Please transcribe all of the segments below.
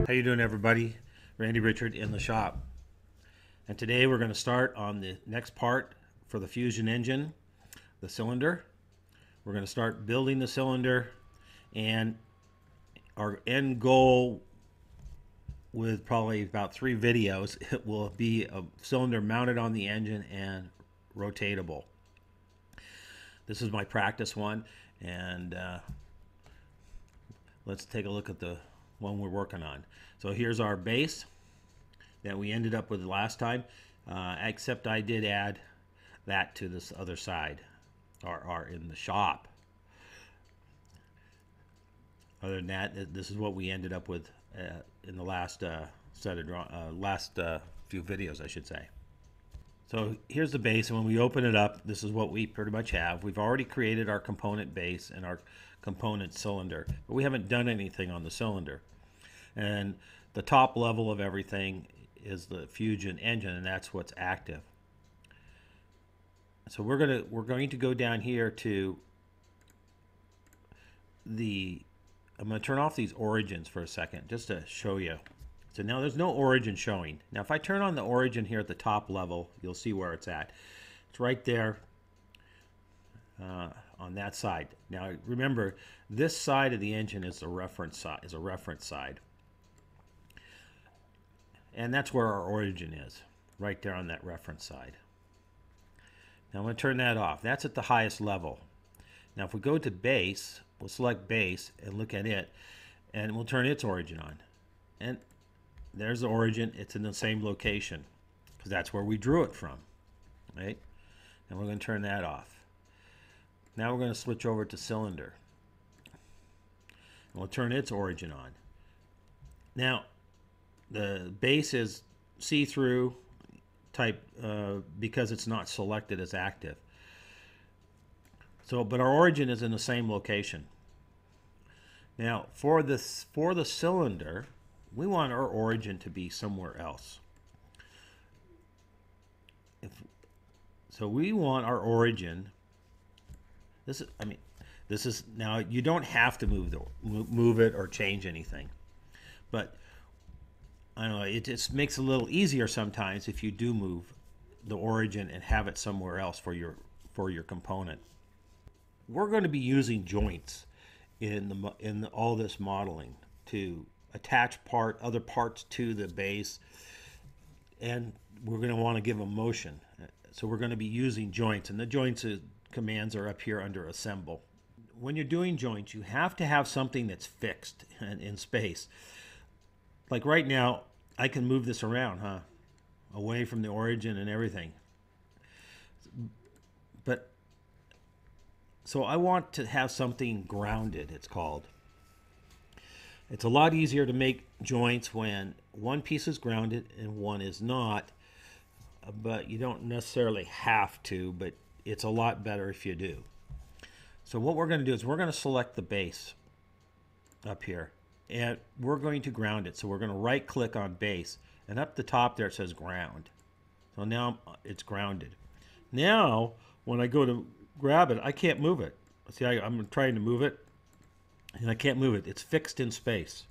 How you doing, everybody? Randy Richard in the shop. And today we're going to start on the next part for the Fusion engine, the cylinder. We're going to start building the cylinder, and our end goal with probably about 3 videos, it will be a cylinder mounted on the engine and rotatable. This is my practice one, and let's take a look at the one we're working on. So here's our base that we ended up with last time, except I did add that to this other side, or in the shop. Other than that, this is what we ended up with in the last few videos, I should say. So here's the base, and when we open it up, this is what we pretty much have. We've already created our component base and our component cylinder, but we haven't done anything on the cylinder. And the top level of everything is the Fusion engine, and that's what's active. So we're going to go down here to the, I'm going to turn off these origins for a second just to show you. So now there's no origin showing. Now if I turn on the origin here at the top level, you'll see where it's at. It's right there on that side. Now remember, this side of the engine is a reference side. And that's where our origin is, right there on that reference side. Now I'm going to turn that off. That's at the highest level. Now if we go to base, we'll select base and look at it, and we'll turn its origin on. And there's the origin. It's in the same location because that's where we drew it from, right? And we're going to turn that off. Now we're going to switch over to cylinder. And we'll turn its origin on. Now the base is see-through type because it's not selected as active. So, but our origin is in the same location. Now, for the cylinder, we want our origin to be somewhere else. So we want our origin. This is now, you don't have to move it or change anything, but I don't know, it just makes it a little easier sometimes if you do move the origin and have it somewhere else for your component. We're going to be using joints in all this modeling to attach other parts to the base, and we're going to want to give them motion. So we're going to be using joints, and the joints commands are up here under assemble. When you're doing joints, you have to have something that's fixed in space. Like right now, I can move this around, away from the origin and everything. But so I want to have something grounded, it's called. It's a lot easier to make joints when one piece is grounded and one is not, but you don't necessarily have to, but it's a lot better if you do. So what we're going to do is we're going to select the base up here, and we're going to ground it. So we're going to right click on base, and up the top there it says ground. So now it's grounded. Now when I go to grab it, I can't move it. See, I'm trying to move it, and I can't move it. It's fixed in space.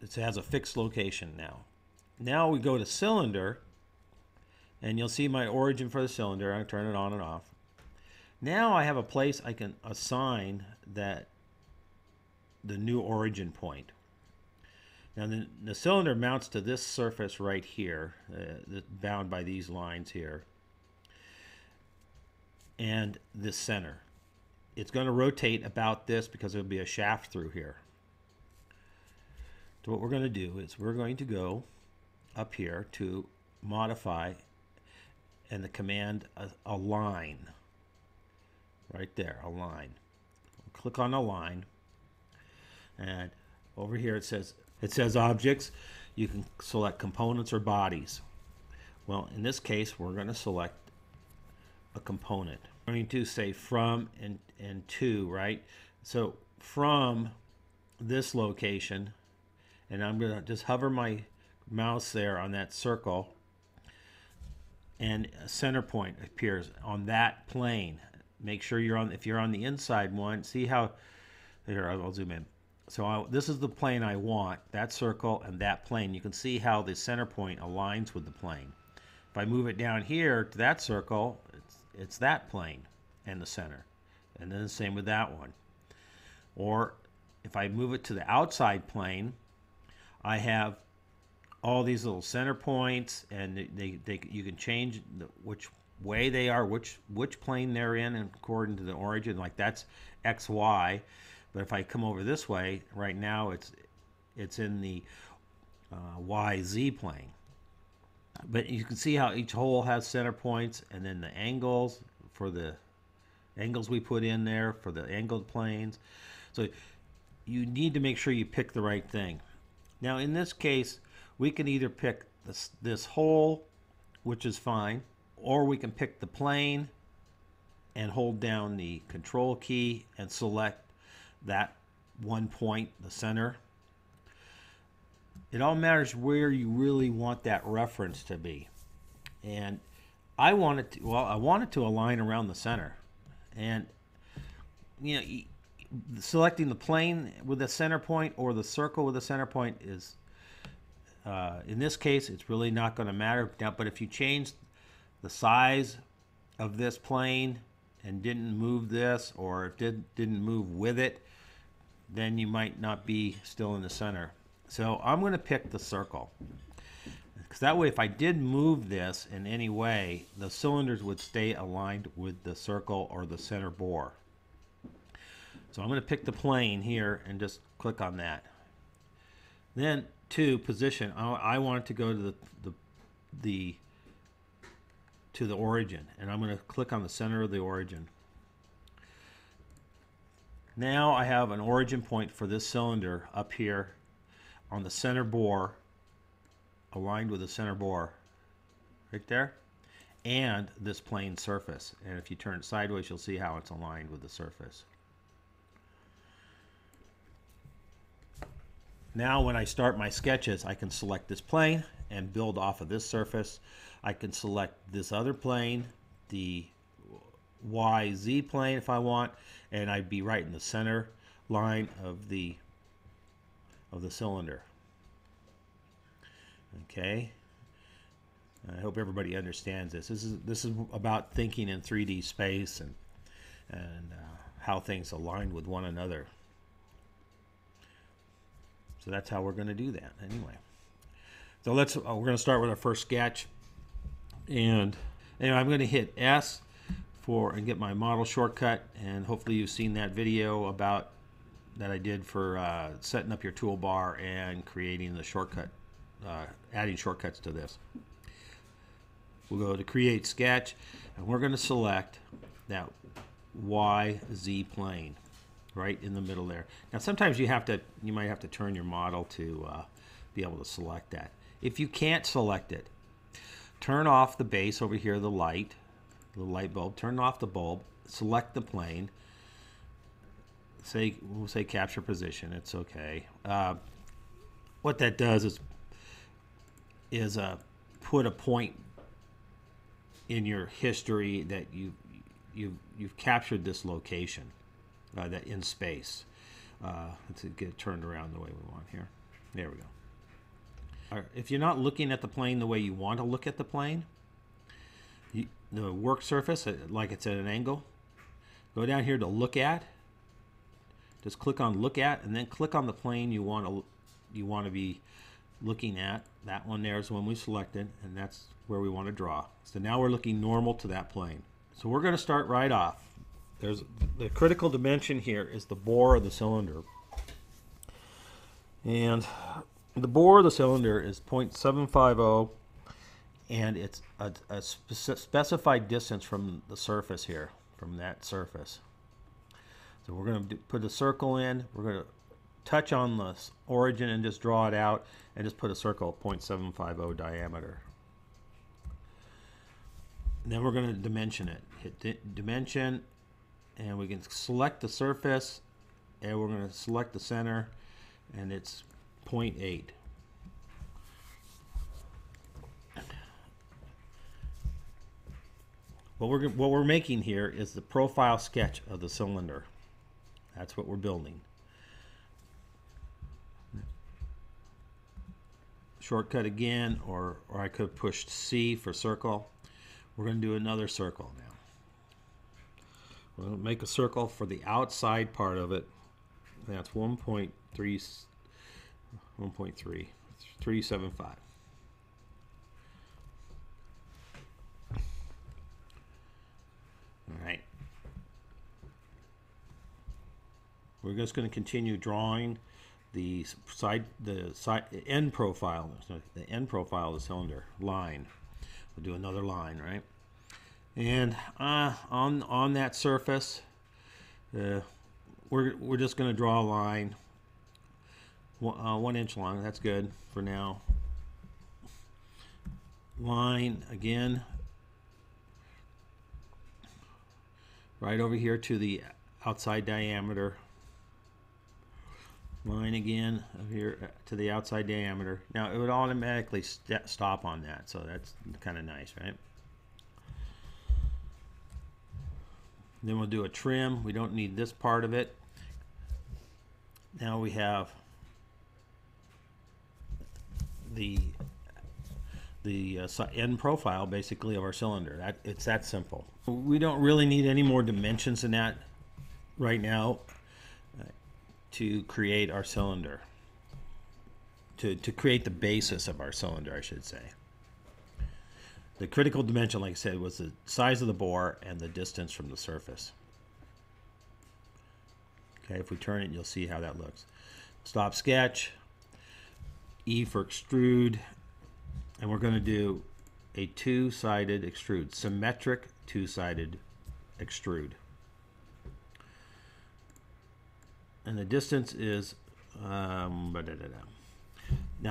It has a fixed location now. Now we go to cylinder, and you'll see my origin for the cylinder. I turn it on and off. Now I have a place I can assign the new origin point. Now the cylinder mounts to this surface right here, bound by these lines here, and this center. It's going to rotate about this because there'll be a shaft through here. So what we're going to do is we're going to go up here to modify, and the command align. Right there, align. Click on align, and over here it says objects. You can select components or bodies. Well, in this case, we're going to select a component. I'm going to say from and to, right? So from this location, and I'm going to just hover my mouse there on that circle, and a center point appears on that plane. Make sure you're on, if you're on the inside one, see how, here I'll zoom in. So this is the plane I want, that circle and that plane. You can see how the center point aligns with the plane. If I move it down here to that circle, it's that plane and the center. And then the same with that one. Or if I move it to the outside plane, I have all these little center points, and you can change which way they are, which plane they're in according to the origin. Like that's X, Y. But if I come over this way, right now it's in the Y, Z plane. But you can see how each hole has center points, and then the angles for the angles we put in there for the angled planes. So you need to make sure you pick the right thing. Now in this case, we can either pick this hole, which is fine, or we can pick the plane and hold down the control key and select that one point, the center. It all matters where you really want that reference to be. And I want it to align around the center. And you know, selecting the plane with the center point or the circle with the center point is, in this case, it's really not going to matter. Now, but if you change the size of this plane and didn't move this, or didn't move with it, then you might not be still in the center. So I'm going to pick the circle, because that way if I did move this in any way, the cylinders would stay aligned with the circle or the center bore. So I'm going to pick the plane here and just click on that. Then to position, I want it to go to the origin, and I'm going to click on the center of the origin. Now I have an origin point for this cylinder up here on the center bore, aligned with the center bore right there, and this plane surface. And if you turn it sideways, you'll see how it's aligned with the surface. Now when I start my sketches, I can select this plane and build off of this surface. I can select this other plane, the YZ plane if I want, and I'd be right in the center line of the cylinder. Okay, I hope everybody understands this. This is about thinking in 3D space and how things align with one another. So that's how we're going to do that anyway. So we're going to start with our first sketch, and anyway, I'm going to hit S and get my model shortcut, and hopefully you've seen that video about that I did for setting up your toolbar and creating the shortcut, adding shortcuts to this. We'll go to create sketch, and we're going to select that YZ plane right in the middle there. Now sometimes you might have to turn your model to be able to select that. If you can't select it, turn off the base over here, the light bulb, turn off the bulb, select the plane, we'll say capture position, it's okay. What that does is put a point in your history that you've captured this location, that in space. Let's get it turned around the way we want here. There we go. If you're not looking at the plane the way you want to look at the plane, the work surface, like it's at an angle, go down here to look at. Just click on look at, and then click on the plane you want to be looking at. That one there is the one we selected, and that's where we want to draw. So now we're looking normal to that plane. So we're going to start right off. There's the critical dimension here is the bore of the cylinder, and the bore of the cylinder is 0.750, and it's a specified distance from the surface here, from that surface. So we're going to put a circle in. We're going to touch on the origin and just draw it out, and just put a circle 0.750 diameter. And then we're going to dimension it. Hit dimension, and we can select the surface, and we're going to select the center, and it's 0.8. What we're making here is the profile sketch of the cylinder. That's what we're building. shortcut again, or I could have pushed C for circle. We're going to do another circle now. We're going to make a circle for the outside part of it. That's 1.375. All right. We're just going to continue drawing the end profile, the end profile of the cylinder line. We'll do another line, right? And on that surface, we're just going to draw a line, 1 inch long. That's good for now. Line again, right over here to the outside diameter. Line again over here to the outside diameter. Now it would automatically stop on that, so that's kind of nice, right? Then we'll do a trim. We don't need this part of it. Now we have the end profile basically of our cylinder. It's that simple. We don't really need any more dimensions than that right now to create our cylinder, to create the basis of our cylinder, I should say. The critical dimension, like I said, was the size of the bore and the distance from the surface. Okay, if we turn it, you'll see how that looks. Stop sketch, E for extrude, and we're going to do a two-sided extrude, symmetric two-sided extrude. And the distance is now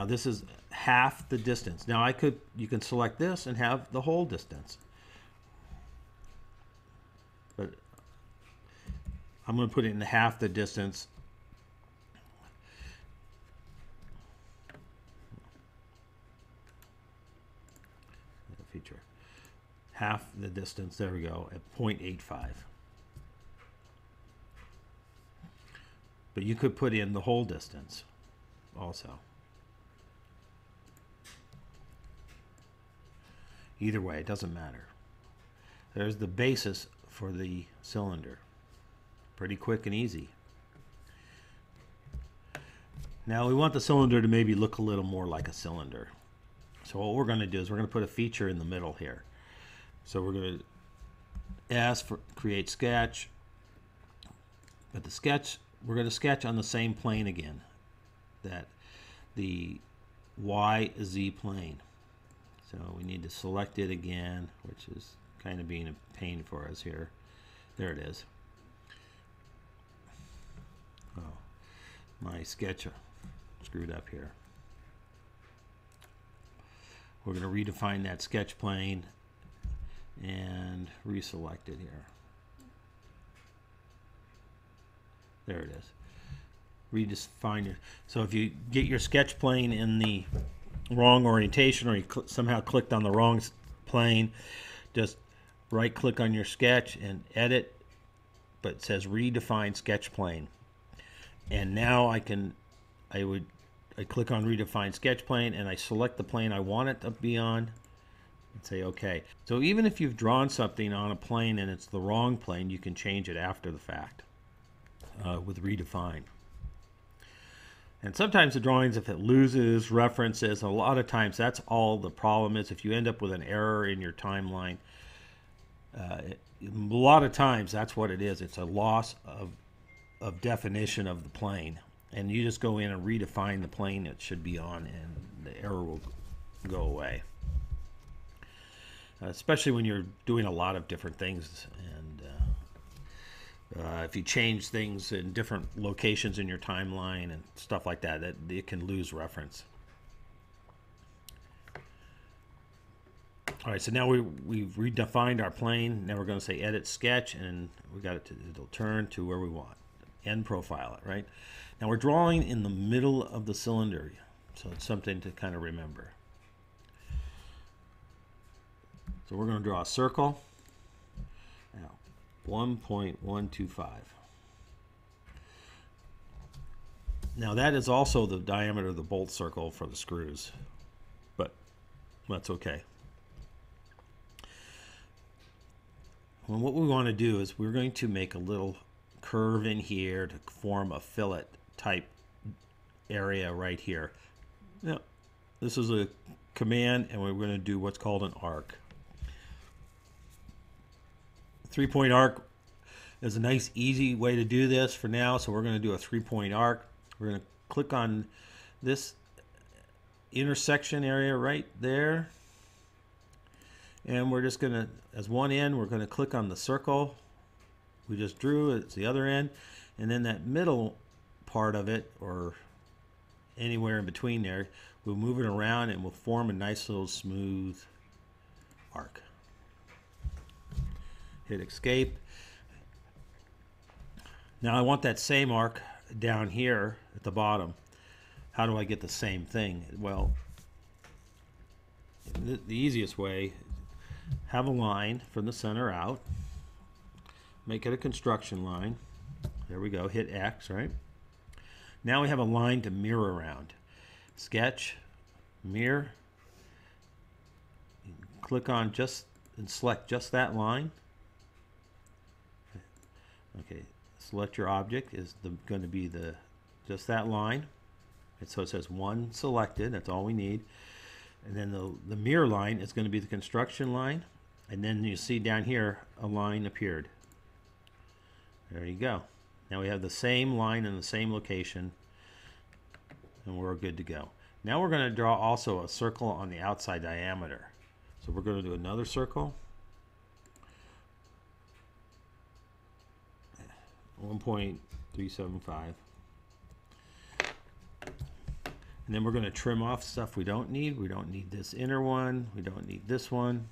this is half the distance. Now you can select this and have the whole distance, but I'm going to put it in half the distance. Feature half the distance. There we go, at 0.85. But you could put in the whole distance also. Either way, it doesn't matter. There's the basis for the cylinder. Pretty quick and easy. Now we want the cylinder to maybe look a little more like a cylinder. So what we're going to do is we're going to put a feature in the middle here. So we're going to ask for create sketch. But the sketch, we're going to sketch on the same plane again, that the YZ plane. So we need to select it again, which is kind of being a pain for us here. There it is. Oh, my sketch screwed up here. We're going to redefine that sketch plane and reselect it here. There it is. Redefine it. So if you get your sketch plane in the wrong orientation, or you somehow clicked on the wrong plane, just right click on your sketch and edit, but it says redefine sketch plane. And now I click on redefine sketch plane and I select the plane I want it to be on and say OK. So even if you've drawn something on a plane and it's the wrong plane, you can change it after the fact with redefine. And sometimes the drawings, if it loses references, a lot of times that's all the problem is. If you end up with an error in your timeline, a lot of times that's what it is. It's a loss of definition of the plane. And you just go in and redefine the plane it should be on, and the error will go away. Especially when you're doing a lot of different things, and if you change things in different locations in your timeline and stuff like that, it can lose reference. All right, so now we've redefined our plane. Now we're going to say edit sketch, and we got it it'll turn to where we want. End profile it, right? Now we're drawing in the middle of the cylinder, so it's something to kind of remember. So we're going to draw a circle. Now, 1.125. Now that is also the diameter of the bolt circle for the screws. That's okay. Well, what we want to do is we're going to make a little curve in here to form a fillet type area right here. Now, this is a command, and we're going to do what's called an arc. 3-point arc is a nice, easy way to do this for now. So we're going to do a 3-point arc. We're going to click on this intersection area right there. And we're just going to, as one end, we're going to click on the circle we just drew. It's the other end. And then that middle part of it, or anywhere in between there, we'll move it around and we'll form a nice little smooth arc. Hit escape. Now I want that same arc down here at the bottom. How do I get the same thing? Well, the easiest way, have a line from the center out. Make it a construction line. There we go. Hit X, right? Now we have a line to mirror around. Sketch, mirror. Click on just and select just that line. Okay, select your object is going to be just that line. And so it says one selected. That's all we need. And then the mirror line is going to be the construction line. And then you see down here a line appeared. There you go. Now we have the same line in the same location, and we're good to go. Now we're going to draw also a circle on the outside diameter. So we're going to do another circle. 1.375. And then we're going to trim off stuff we don't need. We don't need this inner one. We don't need this one.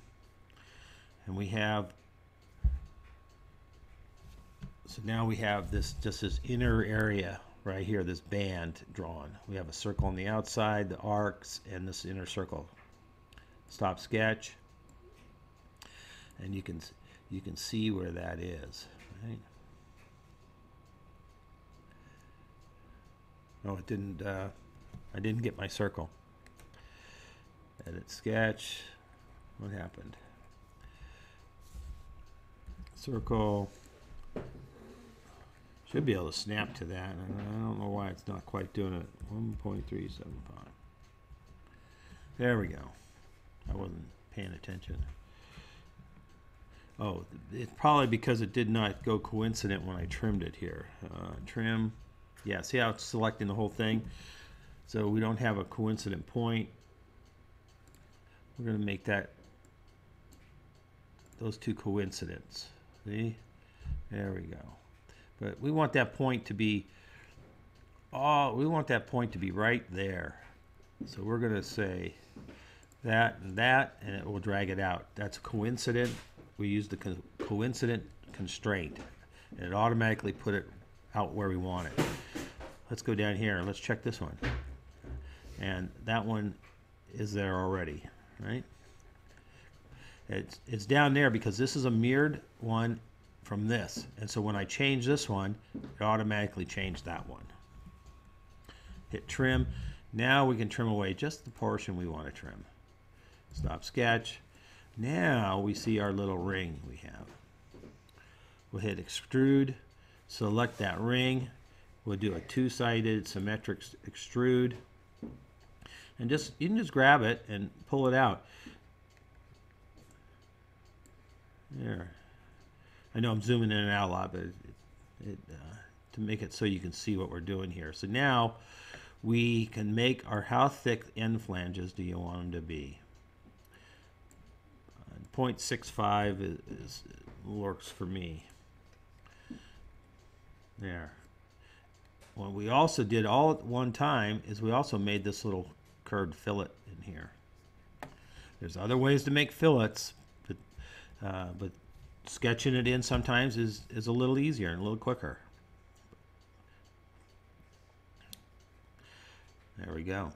And we have, so now we have this, just this inner area right here, this band drawn. We have a circle on the outside, the arcs, and this inner circle. Stop sketch. And you can see where that is. Right? Oh, it didn't, I didn't get my circle. Edit sketch. What happened? Circle. Should be able to snap to that. I don't know why it's not quite doing it. 1.375. There we go. I wasn't paying attention. Oh, it's probably because it did not go coincident when I trimmed it here. Trim. Yeah, see how it's selecting the whole thing? So we don't have a coincident point. We're going to make those two coincidents. See? There we go. But we want that point to be, we want that point to be right there. So we're going to say that, and it will drag it out. That's coincident. We use the coincident constraint, and it automatically put it out where we want it. Let's go down here and let's check this one. And that one is there already, right? It's down there because this is a mirrored one from this. And so when I change this one, it automatically changed that one. Hit trim. Now we can trim away just the portion we want to trim. Stop sketch. Now we see our little ring we have. We'll hit extrude. Select that ring. We'll do a two-sided symmetric extrude. And you can just grab it and pull it out. There. I know I'm zooming in and out a lot, but to make it so you can see what we're doing here. So now we can make how thick end flanges do you want them to be? 0.65 works for me. There. What we also did all at one time is we also made this little curved fillet in here. There's other ways to make fillets, but sketching it in sometimes is a little easier and a little quicker. There we go.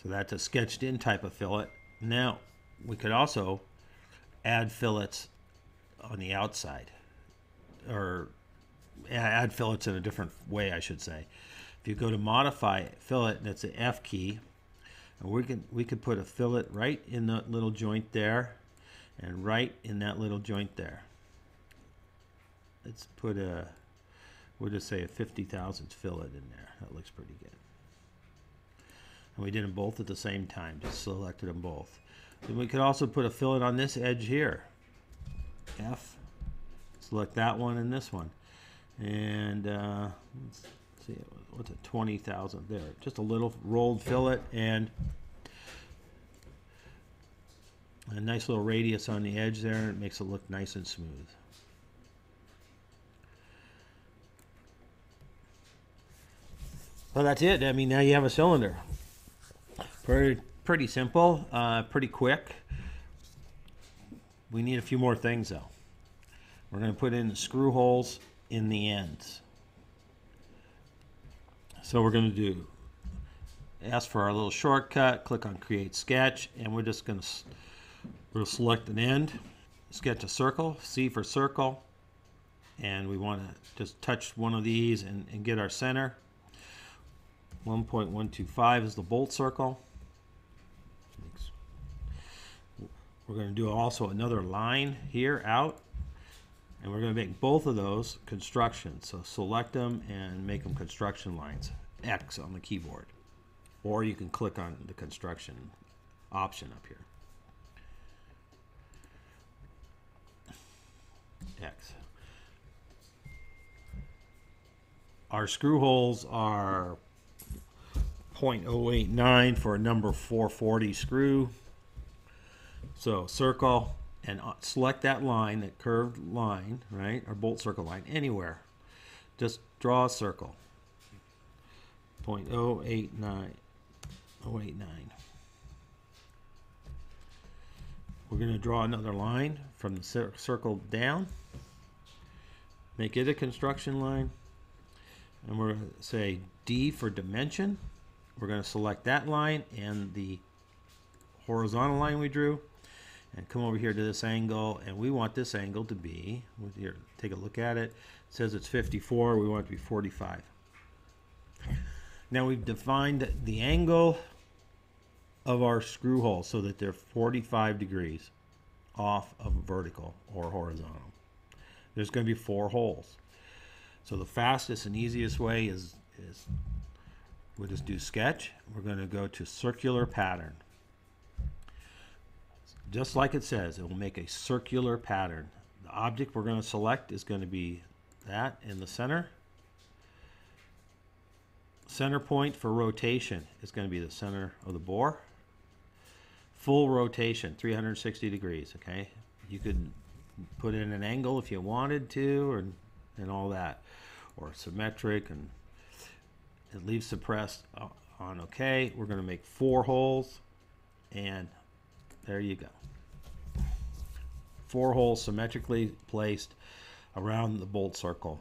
So that's a sketched in type of fillet. Now we could also add fillets on the outside, or add fillets in a different way, I should say. If you go to modify fillet, that's the F key, and we could put a fillet right in the little joint there, and right in that little joint there. Let's put a, we'll just say a 50 thousandths fillet in there. That looks pretty good. And we did them both at the same time, just selected them both. Then we could also put a fillet on this edge here. F, select that one and this one. And let's see, what's a 20 thousandth there? Just a little rolled fillet and a nice little radius on the edge there. It makes it look nice and smooth. Well, that's it. I mean, now you have a cylinder. Pretty simple, pretty quick. We need a few more things though. We're going to put in the screw holes in the ends. So we're going to ask for our little shortcut, click on Create Sketch, and we're just going to we'll select an end, sketch a circle, C for circle, and we want to just touch one of these and get our center. 1.125 is the bolt circle. We're going to do also another line here out, and we're going to make both of those construction. So select them and make them construction lines. X on the keyboard, or you can click on the construction option up here. X. Our screw holes are 0.089 for a number 440 screw. So circle and select that line, that curved line, right? Or bolt circle line, anywhere. Just draw a circle. 0.089. 089. We're going to draw another line from the circle down. Make it a construction line. And we're going to say D for dimension. We're going to select that line and the horizontal line we drew. And come over here to this angle, and we want this angle to be, here, take a look at it. It says it's 54, we want it to be 45. Now we've defined the angle of our screw holes so that they're 45 degrees off of vertical or horizontal. There's going to be 4 holes. So the fastest and easiest way is we'll just do sketch. We're going to go to circular pattern. Just like it says, it will make a circular pattern. The object we're going to select is going to be that in the center. Center point for rotation is going to be the center of the bore. Full rotation, 360 degrees, okay? You could put in an angle if you wanted to, and all that. Or symmetric, and it leaves suppressed on okay. We're going to make 4 holes, and there you go. 4 holes symmetrically placed around the bolt circle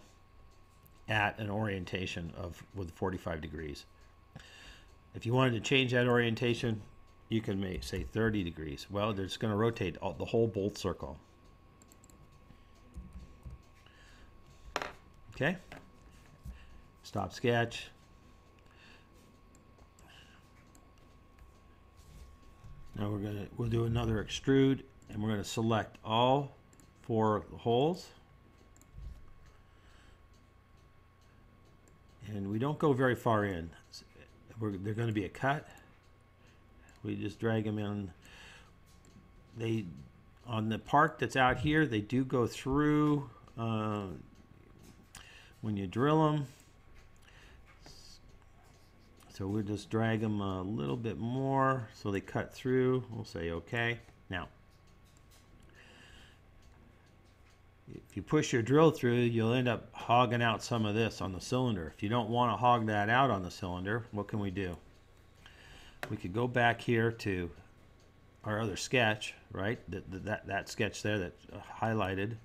at an orientation of with 45 degrees. If you wanted to change that orientation, you can make, say, 30 degrees. Well, they're just going to rotate the whole bolt circle. Okay. Stop sketch. Now we'll do another extrude, and we're going to select all 4 holes. And we don't go very far in. They're going to be a cut. We just drag them in. They, on the part that's out here, they do go through when you drill them. So we'll just drag them a little bit more so they cut through. We'll say okay. Now, if you push your drill through, you'll end up hogging out some of this on the cylinder. If you don't want to hog that out on the cylinder, what can we do? We could go back here to our other sketch, right? That sketch there that's highlighted.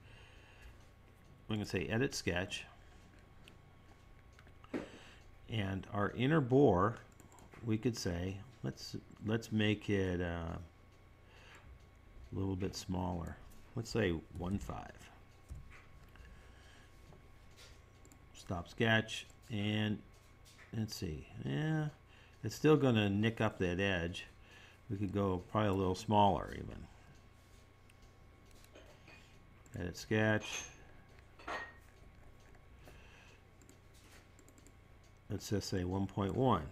We can say Edit Sketch. And our inner bore, we could say, let's make it a little bit smaller. Let's say 1.5. Stop sketch, and let's see. Yeah, it's still going to nick up that edge. We could go probably a little smaller even. Edit sketch. Let's just say 1.1.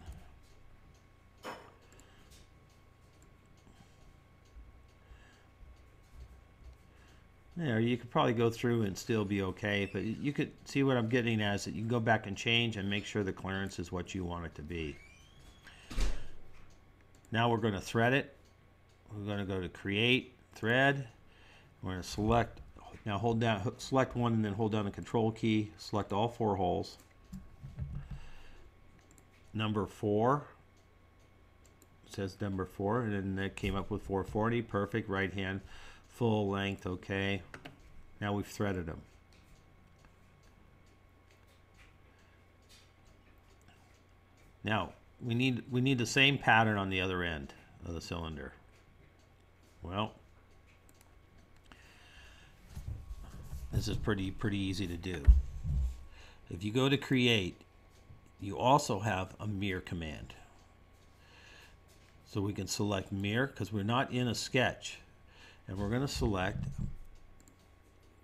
There, you could probably go through and still be okay, but you could see what I'm getting at is that you can go back and change and make sure the clearance is what you want it to be. Now we're going to thread it. We're going to go to Create, Thread. We're going to select, now hold down, select one and then hold down the Control key, select all 4 holes. Number 4, it says number 4, and then that came up with 440, perfect, right hand. Full length, okay. Now we've threaded them. Now we need the same pattern on the other end of the cylinder. Well, this is pretty easy to do. If you go to Create, you also have a mirror command. So we can select mirror because we're not in a sketch. And we're going to select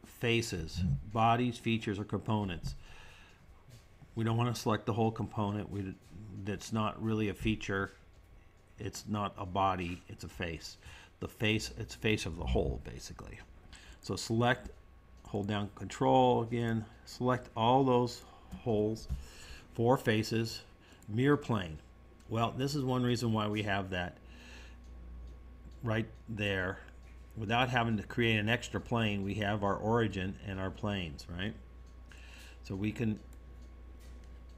faces, bodies, features, or components. We don't want to select the whole component. That's not really a feature. It's not a body. It's a face. The face, it's face of the whole, basically. So select, hold down Control again. Select all those holes, 4 faces, mirror plane. Well, this is one reason why we have that right there. Without having to create an extra plane, we have our origin and our planes, right? So we can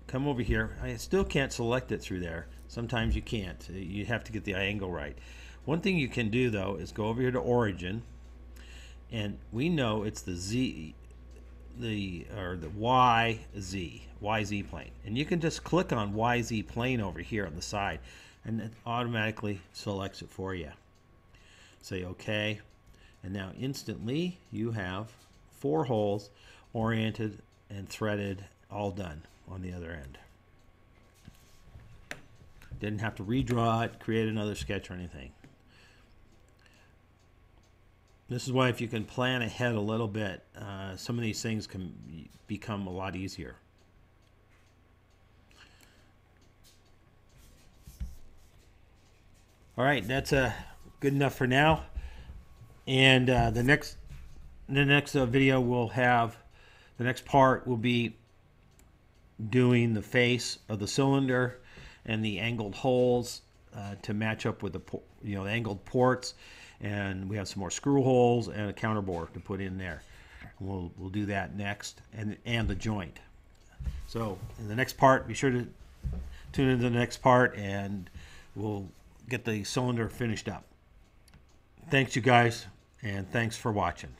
come over here. I still can't select it through there. Sometimes you can't. You have to get the angle right. One thing you can do, though, is go over here to origin, and we know it's the Z, or the YZ plane. And you can just click on YZ plane over here on the side, and it automatically selects it for you. Say OK, and now instantly you have 4 holes oriented and threaded, all done on the other end. Didn't have to redraw it, create another sketch or anything. This is why if you can plan ahead a little bit, some of these things can become a lot easier. All right, that's good enough for now. And the next video will have, the next part will be doing the face of the cylinder and the angled holes to match up with the the angled ports, and we have some more screw holes and a counterbore to put in there. We'll do that next, and the joint. So in the next part, be sure to tune into the next part, and we'll get the cylinder finished up. Thanks, you guys, and thanks for watching.